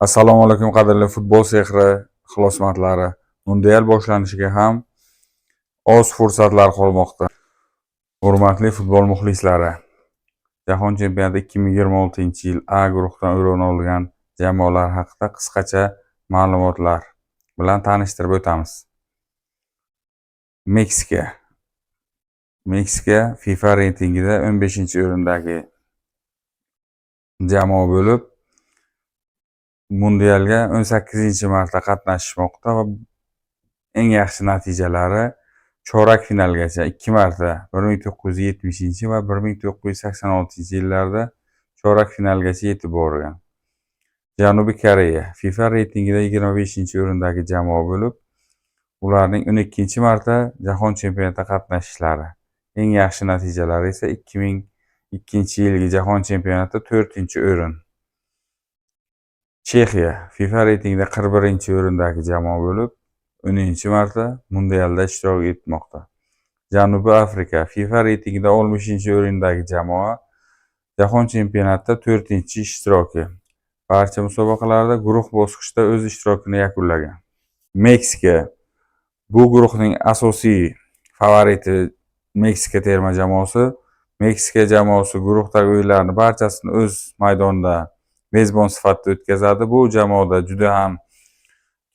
Assalomu alaykum qadrli futbol sehri ixlosmandlari. Mundial boshlanishiga ham oz fursatlar qolmoqda. Hurmatli futbol muxlislari, Jahon chempionati 2026-yil A guruhidan o'rin olgan jamoalar haqida qisqacha ma'lumotlar bilan tanishtirib o'tamiz. Meksika FIFA reytingida 15-o'rindagi jamoa bo'lib, Mundialga 18-marta qatnashmoqda va eng yaxshi natijalari chorak finalgacha 2 marta 1970 va 1986-yillarda chorak finalgacha yetib borgan. Janubiy Koreya FIFA reytingida 25-o'rindagi jamoa bo'lib, ularning 12-marta jahon chempionatida qatnashishlari. Eng yaxshi natijalari esa 2002-yilgi jahon chempionatida 4-o'rin. Chexiya FIFA reytingida 41-o'rindagi jamoa bo'lib, 10-marta mundialda ishtirok etmoqda. Janubiy Afrika FIFA reytingida 60-o'rindagi jamoa, jahon chempionatida 4-ishtiroki. Barcha musobaqalarda guruh bosqichida o'z ishtirokini yakunlagan. Meksika bu guruhning asosiy favoriti Meksika terma jamoasi. Meksika jamoasi guruhdagi o'yinlarni barchasini o'z maydonida mezbon sifatida o'tkazadi. Bu jamoada juda ham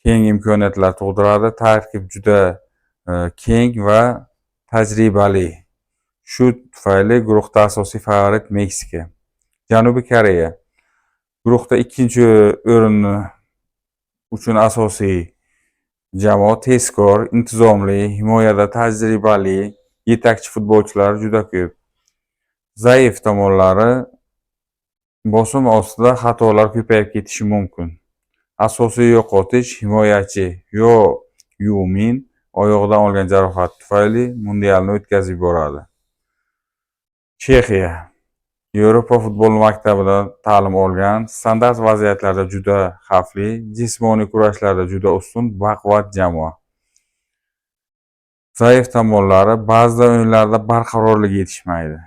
keng imkoniyatlar tug'diradi. Tarkib juda keng va tajribali. Shu tufayli guruhda asosiy favorit Meksika. Janubiy Koreya guruhda 2-o'rinni uchun asosiy jamoa tezkor, intizomli, himoyada tajribali, yetakchi futbolchilar juda ko'p. Zaif tomonlari bosim ostida xatolar ko'payib ketishi mumkin. Asosiy yo'qotish himoyachi Yumin oyog'idan olgan jarohat tufayli mundialni o'tkazib yuboradi. Chexiya Yevropa futbol maktabida ta'lim olgan, standart vaziyatlarda juda xavfli, jismoniy kurashlarda juda ustun, baquvvat jamoa. Zaif tomonlari ba'zi o'yinlarda barqarorlik yetishmaydi.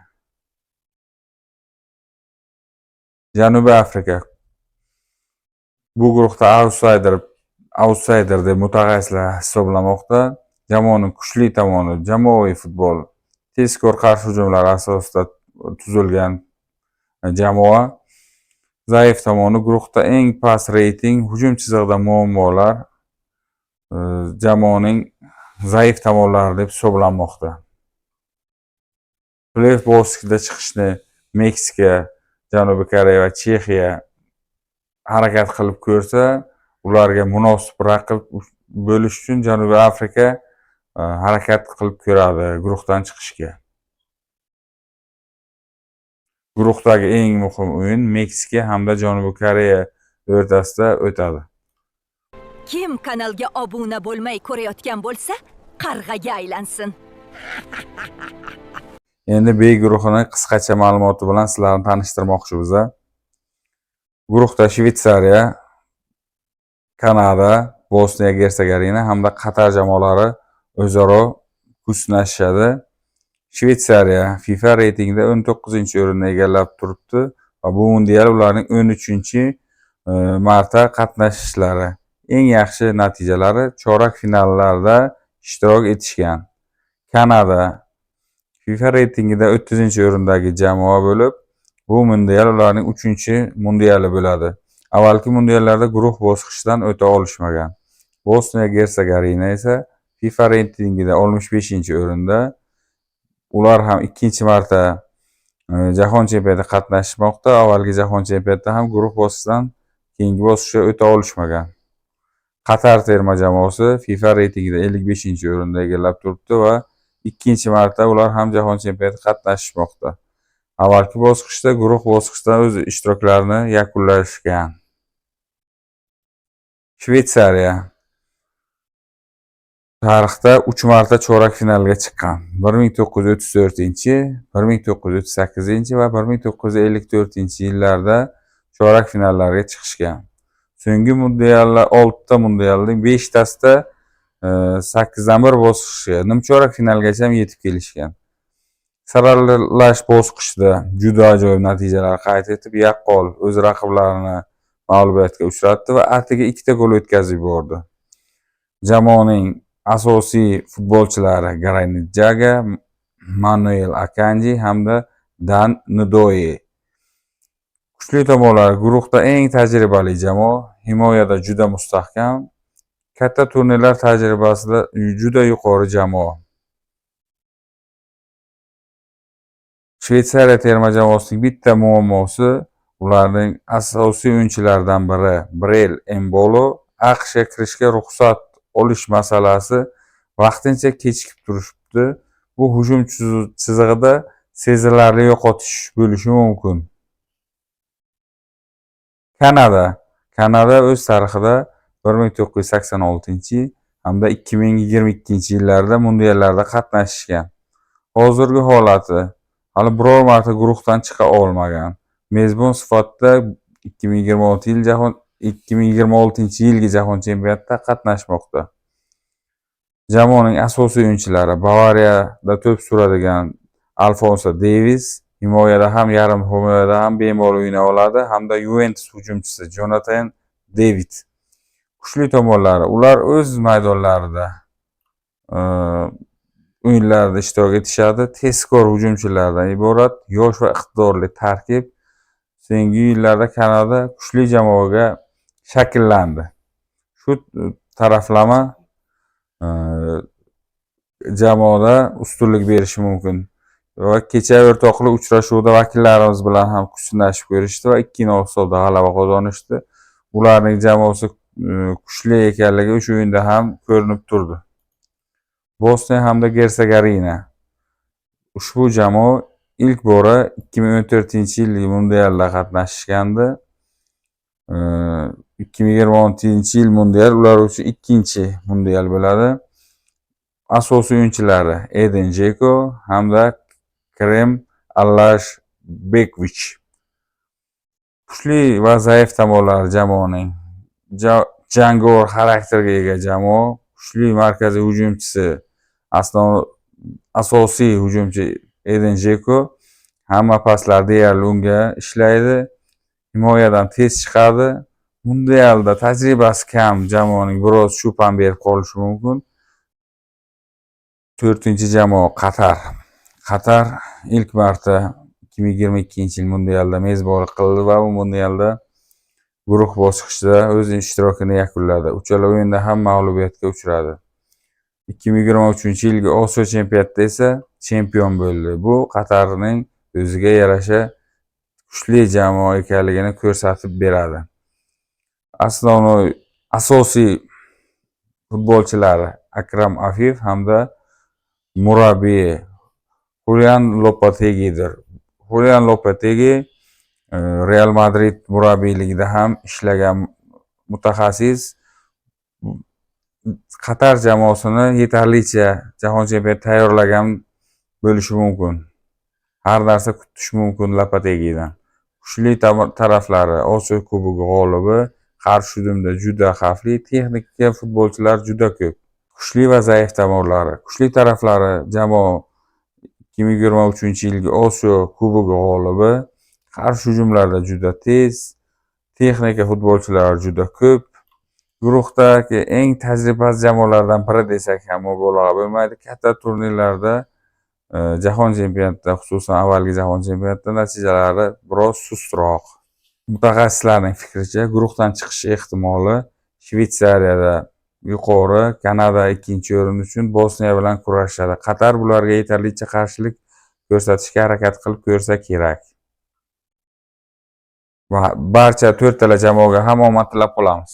Janubiy Afrika bu guruhda outsider deb mutaxassislar hisoblamoqda. Jamoaning kuchli tomoni jamoaviy futbol, tezkor qarshi hujumlar asosida tuzilgan jamoa. Zaif tomoni guruhda eng past reyting, hujum chizig'ida muammolar jamoaning zaif tomonlari deb hisoblanmoqda. Play-off bosqichida chiqishni Meksika, Janubiy Koreya va Chexiya harakat qilib ko'rsa, ularga munosib raqib bo'lish uchun Janubiy Afrika harakat qilib ko'radi guruhdan chiqishga. Guruhdagi eng muhim o'yin Meksika hamda Janubiy Koreya o'rtasida o'tadi. Kim kanalga obuna bo'lmay ko'rayotgan bo'lsa, qarg'aga aylansin. Endi B guruhini qisqacha ma'lumoti bilan sizlarni tanishtirmoqchimiz. Guruhda Shveysariya, Kanada, Bosniya Gersegovina hamda Qatar jamoalari o'zaro kuch sinashadi. Shveysariya FIFA reytingida 19-o'rinni egallab turibdi va bu mundial ularning 13-marta qatnashishlari. Eng yaxshi natijalari chorak finallarda ishtirok etishgan. Kanada FIFA reytingida 30-o'rindagi jamoa bo'lib, bu mundial ularning 3-mundiali bo'ladi. Avvalgi mundiallarda guruh bosqichidan o'ta olishmagan. Bosniya Gersegovina esa FIFA reytingida 65-o'rinda. Ular ham 2-marta jahon chempionatida qatnashmoqda. Avvalgi jahon chempionatida ham guruh bosqichidan keyingi bosqichga o'ta olishmagan. Qatar terma jamoasi FIFA reytingida 55-o'rinda egallab turibdi va 2-marta ular ham jahon chempionatida qatnashmoqda. Avvalgi bosqichda guruh bosqichidan o'z ishtiroklarini yakunlashgan. Shveysariya tarixda 3 marta chorak finalga chiqqan. 1934, 1938 va 1954-yillarda chorak finallarga chiqishgan. So'nggi mundiallar 6 ta mundialning 5tasida 8dan 1 bosqichga, nimchorak finalgacha ham yetib kelishgan. Saralash bosqichida juda ajoyib natijalar qayd etib, yaqqol o'z raqiblarini mag'lubiyatga uchratdi va atigi 2 ta gol o'tkazib yubordi. Jamoaning asosiy futbolchilari Granit Xhaka, Manuel Akanji hamda Dan Ndoye. Kuchli tomonlari guruhda eng tajribali jamoa, himoyada juda mustahkam, katta turnirlar tajribasida juda yuqori jamoa. Shveysariya terma jamoasining bitta muammosi ularning asosiy o'yinchilaridan biri Brel Embolo AQShga kirishga ruxsat olish masalasi vaqtincha kechikib turibdi. Bu hujum chizig'ida sezilarli yo'qotish bo'lishi mumkin. Kanada o'z tarixida 1986 hamda 2022 yillarda mundiallarda qatnashgan. Hozirgi holati hali biror marta guruhdan chiqa olmagan. Mezbon sifatida 2026 yilgi jahon chempionatida qatnashmoqda. Jamoaning asosiy o'yinchilari Bavariyada to'p suradigan Alfonso Davies, himoyada ham yarim himoyada ham bemalol o'ynay oladi, hamda Juventus hujumchisi Jonathan David. Kuchli tomonlari ular o'z maydonlarida o'yinlarda ishtirok etishadi. Tezkor hujumchilardan iborat yosh va iqtidorli tarkib so'nggi yillarda Kanada kuchli jamoaga shakllandi. Shu taraflama jamoada ustunlik berishi mumkin. Va kecha o'rtoqlik uchrashuvida vakillarimiz bilan ham kuch sinashib ko'rishdi va 2-0 hisobda g'alaba qozonishdi. Ularning jamoasi kuchli ekanligi o'sha o'yinda ham ko'rinib turdi. Bosniya hamda Gersegovina. Ushbu jamoa ilk bora 2014-yilgi mundialda qatnashgandi. 2026-yil mundial ular uchun ikkinchi mundial bo'ladi. Asosiy o'yinchilari Edin Dzeko hamda Krem Allashbekvich. Kuchli va zaif tomonlari jamoaning jangovar xarakterga ega jamoa. Kuchli markaziy hujumchisi asosiy hujumchi Edin Dzeko hamma paslar deyarli unga ishlaydi. Himoyadan tez chiqadi. Mundialda tajribasi kam jamoaning biroz shupan berib qolishi mumkin. 4-jamoa Qatar ilk marta 2022-yil mundialda mezbonlik qildi va bu mundialda guruh bosqichida o'z ishtirokini yakunladi. Uchala o'yinda ham mag'lubiyatga uchradi. 2023-yilgi Osiyo chempionatida esa chempion bo'ldi. Bu Qatarning o'ziga yarasha kuchli jamoa ekanligini ko'rsatib beradi. Asosiy futbolchilari Akram Afif hamda murabbiyi Julian Lopetegidir. Julian Lopetegi Real Madrid murabbiyligida ham ishlagan mutaxassis. Qatar jamoasini yetarlicha jahon chempionatiga tayyorlagan bo'lishi mumkin. Har narsa kutish mumkin Lopetegidan. Kuchli taraflari Osiyo Kubogi g'olibi, qarshi hujumda juda xavfli, texnik futbolchilar juda ko'p. Kuchli va zaif tomonlari. Kuchli taraflari jamoa 2023-yilgi Osiyo Kubogi g'olibi, qarshi hujumlarda juda tez, texnika futbolchilari juda ko'p. Guruhdagi eng tajribali jamoalardan biri desak ham mubolag'a bo'lmaydi. Katta turnirlarda jahon chempionatida, xususan avvalgi jahon chempionatida natijalari biroz sustroq. Mutaxassislarning fikricha, guruhdan chiqish ehtimoli Shveysariyada yuqori, Kanada ikkinchi o'rin uchun Bosniya bilan kurashadi. Qatar bularga yetarlicha qarshilik ko'rsatishga harakat qilib ko'rsa kerak. Va barcha 4 jamoaga ham omad tilab qolamiz.